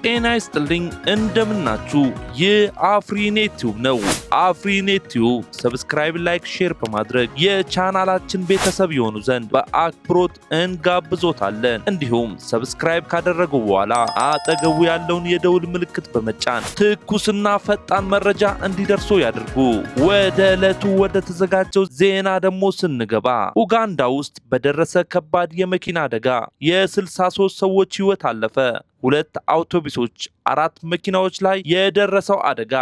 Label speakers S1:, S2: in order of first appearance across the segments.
S1: ጤና ይስጥልኝ እንደምናችሁ የአፍሪኔት ቲዩብ ነው። አፍሪኔት ቲዩብ ሰብስክራይብ፣ ላይክ፣ ሼር በማድረግ የቻናላችን ቤተሰብ ይሆኑ ዘንድ በአክብሮት እንጋብዞታለን። እንዲሁም ሰብስክራይብ ካደረጉ በኋላ አጠገቡ ያለውን የደውል ምልክት በመጫን ትኩስና ፈጣን መረጃ እንዲደርሶ ያድርጉ። ወደ ዕለቱ ወደ ተዘጋጀው ዜና ደግሞ ስንገባ ኡጋንዳ ውስጥ በደረሰ ከባድ የመኪና አደጋ የ63 ሰዎች ሕይወት አለፈ። ሁለት አውቶቡሶች፣ 4 መኪናዎች ላይ የደረሰው አደጋ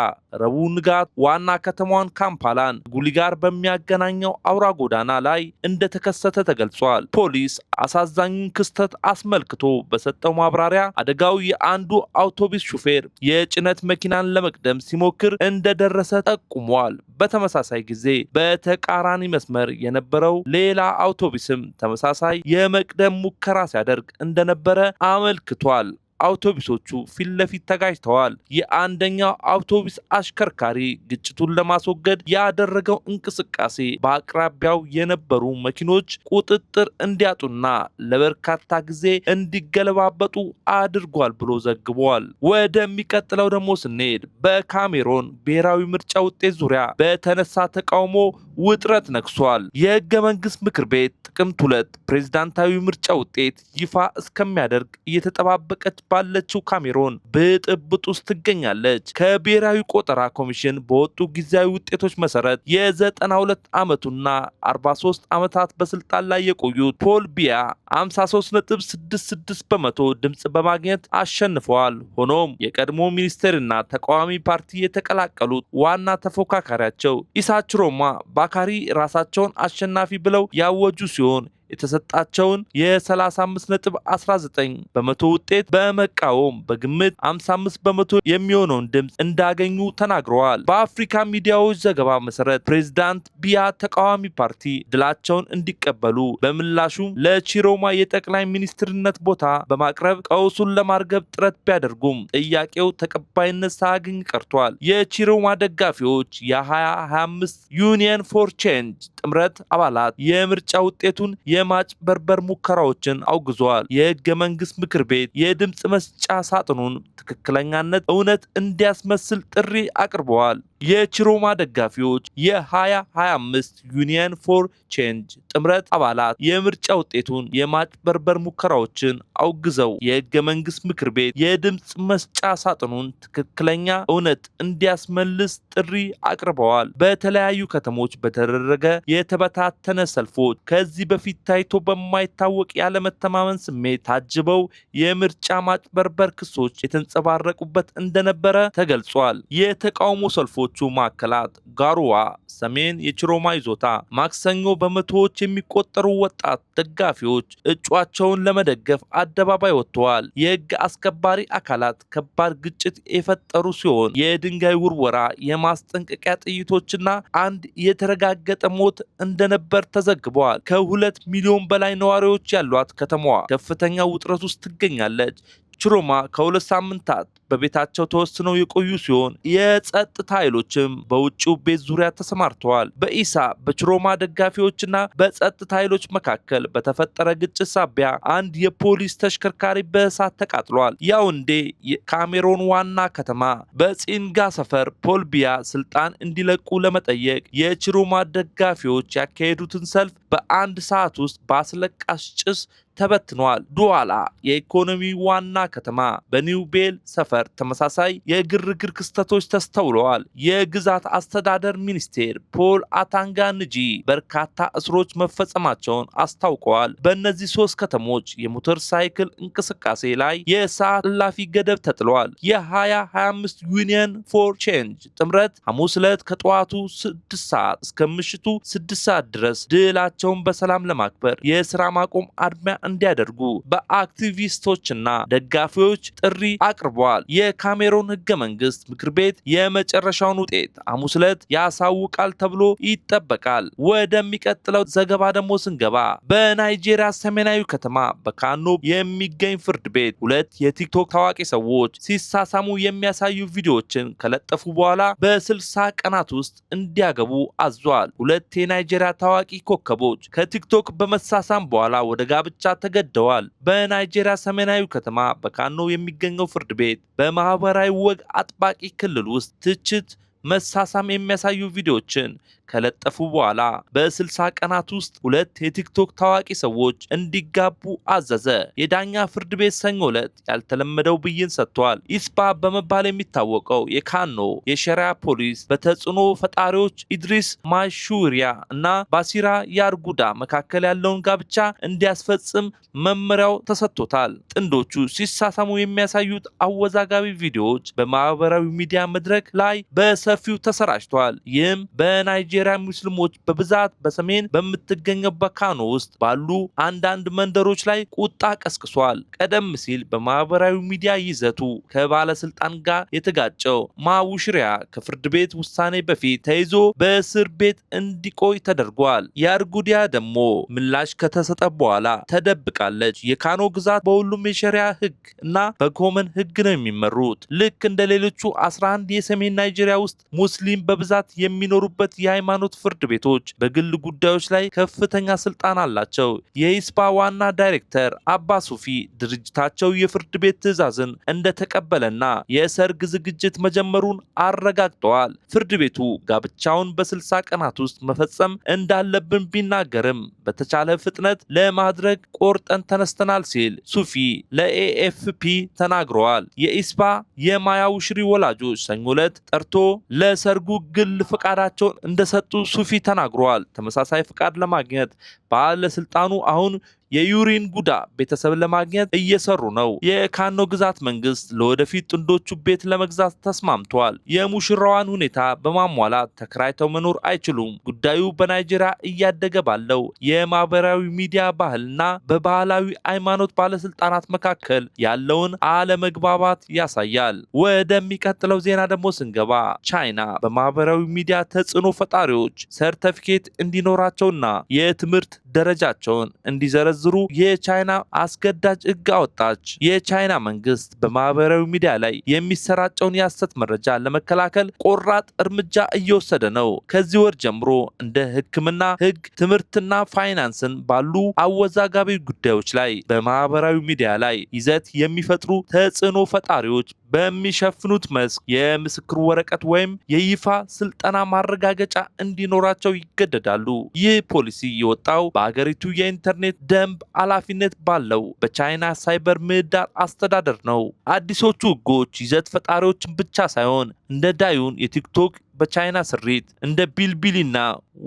S1: ረቡዕ ንጋት ዋና ከተማዋን ካምፓላን ጉሊ ጋር በሚያገናኘው አውራ ጎዳና ላይ እንደተከሰተ ተገልጿል። ፖሊስ አሳዛኙን ክስተት አስመልክቶ በሰጠው ማብራሪያ አደጋው የአንዱ አውቶቡስ ሹፌር የጭነት መኪናን ለመቅደም ሲሞክር እንደደረሰ ጠቁሟል። በተመሳሳይ ጊዜ በተቃራኒ መስመር የነበረው ሌላ አውቶቡስም ተመሳሳይ የመቅደም ሙከራ ሲያደርግ እንደነበረ አመልክቷል። አውቶቡሶቹ ፊት ለፊት ተጋጭተዋል። የአንደኛው አውቶቡስ አሽከርካሪ ግጭቱን ለማስወገድ ያደረገው እንቅስቃሴ በአቅራቢያው የነበሩ መኪኖች ቁጥጥር እንዲያጡና ለበርካታ ጊዜ እንዲገለባበጡ አድርጓል ብሎ ዘግቧል። ወደሚቀጥለው ደግሞ ስንሄድ በካሜሮን ብሔራዊ ምርጫ ውጤት ዙሪያ በተነሳ ተቃውሞ ውጥረት ነግሷል። የህገ መንግስት ምክር ቤት ጥቅምት 2 ፕሬዝዳንታዊ ምርጫ ውጤት ይፋ እስከሚያደርግ እየተጠባበቀች ባለችው ካሜሮን ብጥብጥ ውስጥ ትገኛለች። ከብሔራዊ ቆጠራ ኮሚሽን በወጡ ጊዜያዊ ውጤቶች መሰረት የ92 ዓመቱና 43 ዓመታት በስልጣን ላይ የቆዩት ፖል ቢያ 53.66 በመቶ ድምፅ በማግኘት አሸንፈዋል። ሆኖም የቀድሞ ሚኒስቴርና ተቃዋሚ ፓርቲ የተቀላቀሉት ዋና ተፎካካሪያቸው ኢሳ ቺሮማ ባካሪ ራሳቸውን አሸናፊ ብለው ያወጁ ሲሆን የተሰጣቸውን የ35.19 በመቶ ውጤት በመቃወም በግምት 55 በመቶ የሚሆነውን ድምፅ እንዳገኙ ተናግረዋል። በአፍሪካ ሚዲያዎች ዘገባ መሰረት ፕሬዝዳንት ቢያ ተቃዋሚ ፓርቲ ድላቸውን እንዲቀበሉ በምላሹም ለቺሮማ የጠቅላይ ሚኒስትርነት ቦታ በማቅረብ ቀውሱን ለማርገብ ጥረት ቢያደርጉም ጥያቄው ተቀባይነት ሳያገኝ ቀርቷል። የቺሮማ ደጋፊዎች የ2025 ዩኒየን ፎር ቼንጅ ጥምረት አባላት የምርጫ ውጤቱን የማጭበርበር ሙከራዎችን አውግዘዋል። የህገ መንግስት ምክር ቤት የድምፅ መስጫ ሳጥኑን ትክክለኛነት እውነት እንዲያስመስል ጥሪ አቅርበዋል። የቺሮማ ደጋፊዎች የ2025 ዩኒየን ፎር ቼንጅ ጥምረት አባላት የምርጫ ውጤቱን የማጭበርበር ሙከራዎችን አውግዘው የህገ መንግስት ምክር ቤት የድምፅ መስጫ ሳጥኑን ትክክለኛ እውነት እንዲያስመልስ ጥሪ አቅርበዋል። በተለያዩ ከተሞች በተደረገ የተበታተነ ሰልፎች ከዚህ በፊት ታይቶ በማይታወቅ ያለመተማመን ስሜት ታጅበው የምርጫ ማጭበርበር ክሶች የተንጸባረቁበት እንደነበረ ተገልጿል። የተቃውሞ ሰልፎቹ ማዕከላት ጋሩዋ፣ ሰሜን የቺሮማ ይዞታ ማክሰኞ በመቶዎች የሚቆጠሩ ወጣት ደጋፊዎች እጩአቸውን ለመደገፍ አደባባይ ወጥተዋል። የህግ አስከባሪ አካላት ከባድ ግጭት የፈጠሩ ሲሆን የድንጋይ ውርወራ፣ የማስጠንቀቂያ ጥይቶችና አንድ የተረጋገጠ ሞት እንደነበር ተዘግበዋል። ከ2 ሚሊዮን በላይ ነዋሪዎች ያሏት ከተማዋ ከፍተኛ ውጥረት ውስጥ ትገኛለች። ቺሮማ ከ2 ሳምንታት በቤታቸው ተወስነው የቆዩ ሲሆን የጸጥታ ኃይሎችም በውጭው ቤት ዙሪያ ተሰማርተዋል። በኢሳ በቺሮማ ደጋፊዎችና በጸጥታ ኃይሎች መካከል በተፈጠረ ግጭት ሳቢያ አንድ የፖሊስ ተሽከርካሪ በእሳት ተቃጥሏል። ያውንዴ የካሜሮን ዋና ከተማ በፂንጋ ሰፈር ፖል ቢያ ስልጣን እንዲለቁ ለመጠየቅ የቺሮማ ደጋፊዎች ያካሄዱትን ሰልፍ በአንድ ሰዓት ውስጥ በአስለቃሽ ጭስ ተበትኗል። ዱዋላ የኢኮኖሚ ዋና ከተማ በኒው ቤል ሰፈር ተመሳሳይ የግርግር ክስተቶች ተስተውለዋል። የግዛት አስተዳደር ሚኒስቴር ፖል አታንጋ ንጂ በርካታ እስሮች መፈጸማቸውን አስታውቀዋል። በእነዚህ 3 ከተሞች የሞተር ሳይክል እንቅስቃሴ ላይ የሰዓት እላፊ ገደብ ተጥሏል። የ2025 ዩኒየን ፎር ቼንጅ ጥምረት ሐሙስ ዕለት ከጠዋቱ 6 ሰዓት እስከ ምሽቱ 6 ሰዓት ድረስ ድላቸውን በሰላም ለማክበር የስራ ማቆም አድማ እንዲያደርጉ በአክቲቪስቶችና ደጋፊዎች ጥሪ አቅርበዋል። የካሜሮን ህገ መንግስት ምክር ቤት የመጨረሻውን ውጤት ሐሙስ ዕለት ያሳውቃል ተብሎ ይጠበቃል። ወደሚቀጥለው ዘገባ ደግሞ ስንገባ በናይጄሪያ ሰሜናዊ ከተማ በካኖ የሚገኝ ፍርድ ቤት 2 የቲክቶክ ታዋቂ ሰዎች ሲሳሳሙ የሚያሳዩ ቪዲዮዎችን ከለጠፉ በኋላ በ60 ቀናት ውስጥ እንዲያገቡ አዟል። 2 የናይጄሪያ ታዋቂ ኮከቦች ከቲክቶክ በመሳሳም በኋላ ወደ ጋብቻ ተገደዋል። በናይጄሪያ ሰሜናዊ ከተማ በካኖ የሚገኘው ፍርድ ቤት በማህበራዊ ወግ አጥባቂ ክልል ውስጥ ትችት መሳሳም የሚያሳዩ ቪዲዮዎችን ከለጠፉ በኋላ በ60 ቀናት ውስጥ 2 የቲክቶክ ታዋቂ ሰዎች እንዲጋቡ አዘዘ። የዳኛ ፍርድ ቤት ሰኞ ዕለት ያልተለመደው ብይን ሰጥቷል። ኢስፓ በመባል የሚታወቀው የካኖ የሸሪያ ፖሊስ በተጽዕኖ ፈጣሪዎች ኢድሪስ ማሹሪያ እና ባሲራ ያርጉዳ መካከል ያለውን ጋብቻ እንዲያስፈጽም መመሪያው ተሰጥቶታል። ጥንዶቹ ሲሳሳሙ የሚያሳዩት አወዛጋቢ ቪዲዮዎች በማህበራዊ ሚዲያ መድረክ ላይ በሰፊው ተሰራጭተዋል። ይህም በናይጄሪያ ሙስሊሞች በብዛት በሰሜን በምትገኘው በካኖ ውስጥ ባሉ አንዳንድ መንደሮች ላይ ቁጣ ቀስቅሷል። ቀደም ሲል በማህበራዊ ሚዲያ ይዘቱ ከባለስልጣን ጋር የተጋጨው ማውሽሪያ ከፍርድ ቤት ውሳኔ በፊት ተይዞ በእስር ቤት እንዲቆይ ተደርጓል። የአርጉዲያ ደግሞ ምላሽ ከተሰጠ በኋላ ተደብቃለች። የካኖ ግዛት በሁሉም የሸሪያ ህግ እና በኮመን ህግ ነው የሚመሩት። ልክ እንደ ሌሎቹ 11 የሰሜን ናይጄሪያ ውስጥ ሙስሊም በብዛት የሚኖሩበት የሃይማኖት ፍርድ ቤቶች በግል ጉዳዮች ላይ ከፍተኛ ስልጣን አላቸው። የኢስፓ ዋና ዳይሬክተር አባ ሱፊ ድርጅታቸው የፍርድ ቤት ትዕዛዝን እንደተቀበለና የሰርግ ዝግጅት መጀመሩን አረጋግጠዋል። ፍርድ ቤቱ ጋብቻውን በ60 ቀናት ውስጥ መፈጸም እንዳለብን ቢናገርም በተቻለ ፍጥነት ለማድረግ ቆርጠን ተነስተናል ሲል ሱፊ ለኤኤፍፒ ተናግረዋል። የኢስፓ የማያውሽሪ ወላጆች ሰኞ ዕለት ጠርቶ ለሰርጉ ግል ፈቃዳቸውን እንደሰጡ ሱፊ ተናግረዋል። ተመሳሳይ ፈቃድ ለማግኘት ባለስልጣኑ አሁን የዩሪን ጉዳ ቤተሰብ ለማግኘት እየሰሩ ነው። የካኖ ግዛት መንግስት ለወደፊት ጥንዶቹ ቤት ለመግዛት ተስማምቷል። የሙሽራዋን ሁኔታ በማሟላት ተከራይተው መኖር አይችሉም። ጉዳዩ በናይጄሪያ እያደገ ባለው የማህበራዊ ሚዲያ ባህልና በባህላዊ ሃይማኖት ባለስልጣናት መካከል ያለውን አለመግባባት ያሳያል። ወደሚቀጥለው ዜና ደግሞ ስንገባ ቻይና በማህበራዊ ሚዲያ ተጽዕኖ ፈጣሪዎች ሰርተፊኬት እንዲኖራቸውና የትምህርት ደረጃቸውን እንዲዘረዝሩ የቻይና አስገዳጅ ሕግ አወጣች። የቻይና መንግስት በማህበራዊ ሚዲያ ላይ የሚሰራጨውን የሐሰት መረጃ ለመከላከል ቆራጥ እርምጃ እየወሰደ ነው። ከዚህ ወር ጀምሮ እንደ ሕክምና ሕግ፣ ትምህርትና ፋይናንስን ባሉ አወዛጋቢ ጉዳዮች ላይ በማህበራዊ ሚዲያ ላይ ይዘት የሚፈጥሩ ተጽዕኖ ፈጣሪዎች በሚሸፍኑት መስክ የምስክር ወረቀት ወይም የይፋ ስልጠና ማረጋገጫ እንዲኖራቸው ይገደዳሉ። ይህ ፖሊሲ የወጣው በአገሪቱ የኢንተርኔት ደንብ ኃላፊነት ባለው በቻይና ሳይበር ምህዳር አስተዳደር ነው። አዲሶቹ ህጎች ይዘት ፈጣሪዎችን ብቻ ሳይሆን እንደ ዳዩን የቲክቶክ በቻይና ስሪት እንደ ቢልቢሊና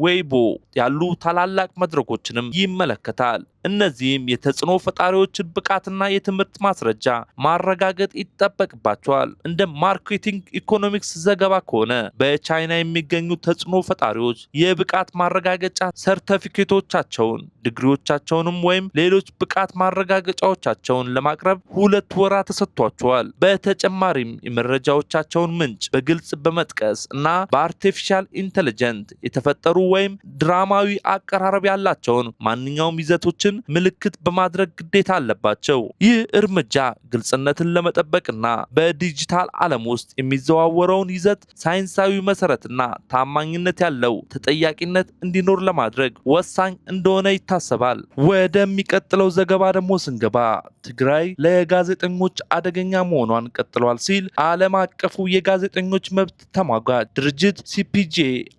S1: ዌይቦ ያሉ ታላላቅ መድረኮችንም ይመለከታል። እነዚህም የተጽዕኖ ፈጣሪዎችን ብቃትና የትምህርት ማስረጃ ማረጋገጥ ይጠበቅባቸዋል። እንደ ማርኬቲንግ ኢኮኖሚክስ ዘገባ ከሆነ በቻይና የሚገኙ ተጽዕኖ ፈጣሪዎች የብቃት ማረጋገጫ ሰርተፊኬቶቻቸውን፣ ዲግሪዎቻቸውንም ወይም ሌሎች ብቃት ማረጋገጫዎቻቸውን ለማቅረብ 2 ወራት ተሰጥቷቸዋል። በተጨማሪም የመረጃዎቻቸውን ምንጭ በግልጽ በመጥቀስ እና በአርቲፊሻል ኢንተለጀንት የተፈጠሩ ወይም ድራማዊ አቀራረብ ያላቸውን ማንኛውም ይዘቶችን ምልክት በማድረግ ግዴታ አለባቸው። ይህ እርምጃ ግልጽነትን ለመጠበቅና በዲጂታል ዓለም ውስጥ የሚዘዋወረውን ይዘት ሳይንሳዊ መሰረትና ታማኝነት ያለው ተጠያቂነት እንዲኖር ለማድረግ ወሳኝ እንደሆነ ይታሰባል። ወደሚቀጥለው ዘገባ ደግሞ ስንገባ ትግራይ ለጋዜጠኞች አደገኛ መሆኗን ቀጥሏል ሲል ዓለም አቀፉ የጋዜጠኞች መብት ተሟጋች ድርጅት ሲፒጄ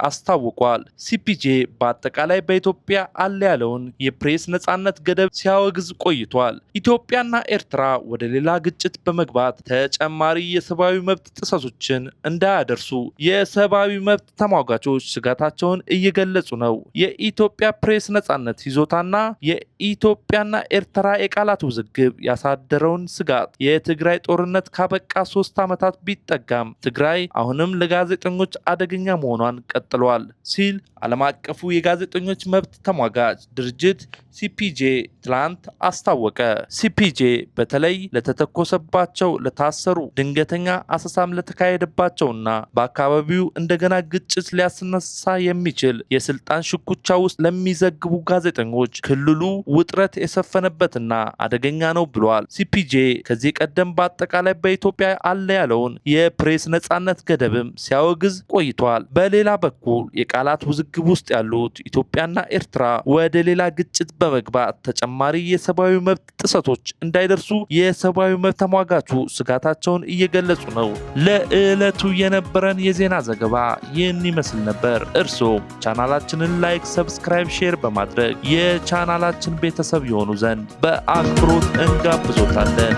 S1: አስታውቋል። ሲፒጄ በአጠቃላይ በኢትዮጵያ አለ ያለውን የፕሬስ ነጻነት ገደብ ሲያወግዝ ቆይቷል። ኢትዮጵያና ኤርትራ ወደ ሌላ ግጭት በመግባት ተጨማሪ የሰብአዊ መብት ጥሰቶችን እንዳያደርሱ የሰብአዊ መብት ተሟጋቾች ስጋታቸውን እየገለጹ ነው። የኢትዮጵያ ፕሬስ ነጻነት ይዞታና የኢትዮጵያና ኤርትራ የቃላት ውዝግብ ያሳደረውን ስጋት የትግራይ ጦርነት ካበቃ 3 ዓመታት ቢጠጋም ትግራይ አሁንም ለጋዜጠኞች አደገኛ መሆኗን ቀጥሏል ሲል ዓለም አቀፉ የጋዜጠኞች መብት ተሟጋች ድርጅት ሲፒጄ ትላንት አስታወቀ። ሲፒጄ በተለይ ለተተኮሰባቸው፣ ለታሰሩ፣ ድንገተኛ አሰሳም ለተካሄደባቸውና በአካባቢው እንደገና ግጭት ሊያስነሳ የሚችል የስልጣን ሽኩቻ ውስጥ ለሚዘግቡ ጋዜጠኞች ክልሉ ውጥረት የሰፈነበትና አደገኛ ነው ብሏል። ሲፒጄ ከዚህ ቀደም በአጠቃላይ በኢትዮጵያ አለ ያለውን የፕሬስ ነጻነት ገደብም ሲያወግዝ ቆይቷል። በሌላ በኩል የቃላት ውዝግብ ውስጥ ያሉት ኢትዮጵያና ኤርትራ ወደ ሌላ ግጭት በመግባት ተጨማሪ የሰብአዊ መብት ጥሰቶች እንዳይደርሱ የሰብአዊ መብት ተሟጋቹ ስጋታቸውን እየገለጹ ነው። ለዕለቱ የነበረን የዜና ዘገባ ይህን ይመስል ነበር። እርስዎ ቻናላችንን ላይክ፣ ሰብስክራይብ፣ ሼር በማድረግ የቻናላችን ቤተሰብ የሆኑ ዘንድ በአክብሮት እንጋብዞታለን።